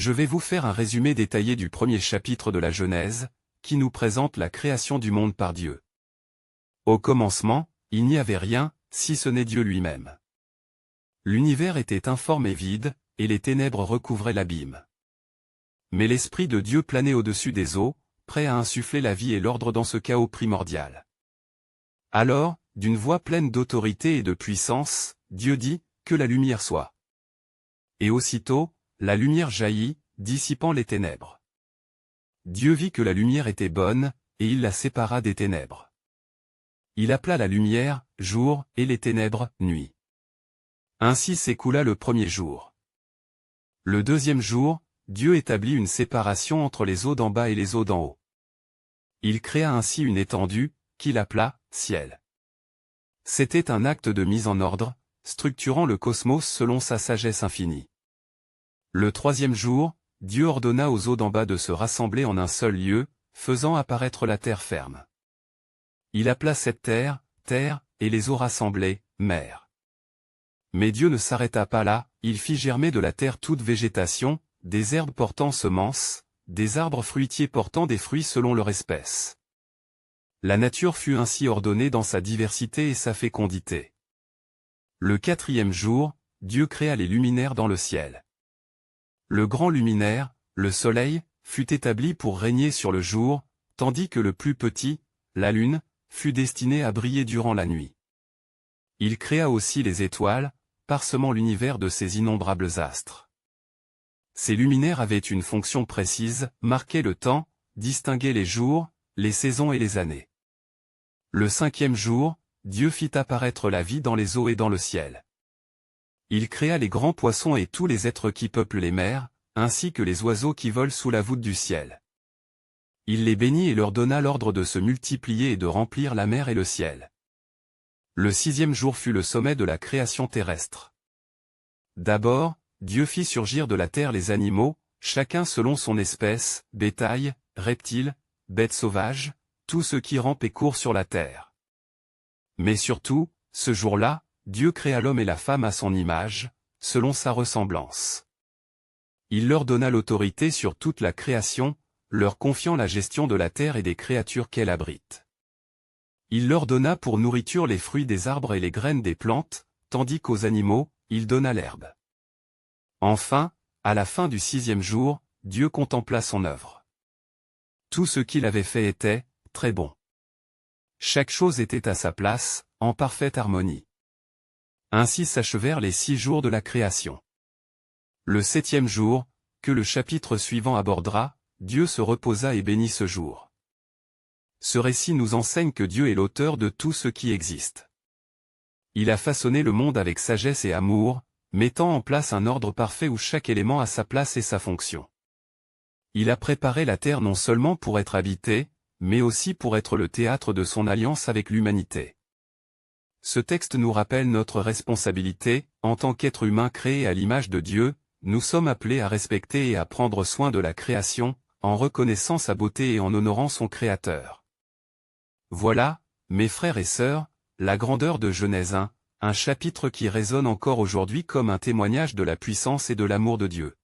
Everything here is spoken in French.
Je vais vous faire un résumé détaillé du premier chapitre de la Genèse, qui nous présente la création du monde par Dieu. Au commencement, il n'y avait rien, si ce n'est Dieu lui-même. L'univers était informe et vide, et les ténèbres recouvraient l'abîme. Mais l'Esprit de Dieu planait au-dessus des eaux, prêt à insuffler la vie et l'ordre dans ce chaos primordial. Alors, d'une voix pleine d'autorité et de puissance, Dieu dit, « Que la lumière soit. » Et aussitôt, la lumière jaillit, dissipant les ténèbres. Dieu vit que la lumière était bonne, et il la sépara des ténèbres. Il appela la lumière, jour, et les ténèbres, nuit. Ainsi s'écoula le premier jour. Le deuxième jour, Dieu établit une séparation entre les eaux d'en bas et les eaux d'en haut. Il créa ainsi une étendue, qu'il appela « ciel ». C'était un acte de mise en ordre, structurant le cosmos selon sa sagesse infinie. Le troisième jour, Dieu ordonna aux eaux d'en bas de se rassembler en un seul lieu, faisant apparaître la terre ferme. Il appela cette terre, terre, et les eaux rassemblées, mer. Mais Dieu ne s'arrêta pas là, il fit germer de la terre toute végétation, des herbes portant semences, des arbres fruitiers portant des fruits selon leur espèce. La nature fut ainsi ordonnée dans sa diversité et sa fécondité. Le quatrième jour, Dieu créa les luminaires dans le ciel. Le grand luminaire, le soleil, fut établi pour régner sur le jour, tandis que le plus petit, la lune, fut destiné à briller durant la nuit. Il créa aussi les étoiles, parsemant l'univers de ces innombrables astres. Ces luminaires avaient une fonction précise, marquer le temps, distinguer les jours, les saisons et les années. Le cinquième jour, Dieu fit apparaître la vie dans les eaux et dans le ciel. Il créa les grands poissons et tous les êtres qui peuplent les mers, ainsi que les oiseaux qui volent sous la voûte du ciel. Il les bénit et leur donna l'ordre de se multiplier et de remplir la mer et le ciel. Le sixième jour fut le sommet de la création terrestre. D'abord, Dieu fit surgir de la terre les animaux, chacun selon son espèce, bétail, reptiles, bêtes sauvages, tout ce qui rampe et court sur la terre. Mais surtout, ce jour-là, Dieu créa l'homme et la femme à son image, selon sa ressemblance. Il leur donna l'autorité sur toute la création, leur confiant la gestion de la terre et des créatures qu'elle abrite. Il leur donna pour nourriture les fruits des arbres et les graines des plantes, tandis qu'aux animaux, il donna l'herbe. Enfin, à la fin du sixième jour, Dieu contempla son œuvre. Tout ce qu'il avait fait était très bon. Chaque chose était à sa place, en parfaite harmonie. Ainsi s'achevèrent les 6 jours de la création. Le 7e jour, que le chapitre suivant abordera, Dieu se reposa et bénit ce jour. Ce récit nous enseigne que Dieu est l'auteur de tout ce qui existe. Il a façonné le monde avec sagesse et amour, mettant en place un ordre parfait où chaque élément a sa place et sa fonction. Il a préparé la terre non seulement pour être habitée, mais aussi pour être le théâtre de son alliance avec l'humanité. Ce texte nous rappelle notre responsabilité, en tant qu'être humain créé à l'image de Dieu, nous sommes appelés à respecter et à prendre soin de la création, en reconnaissant sa beauté et en honorant son Créateur. Voilà, mes frères et sœurs, la grandeur de Genèse 1, un chapitre qui résonne encore aujourd'hui comme un témoignage de la puissance et de l'amour de Dieu.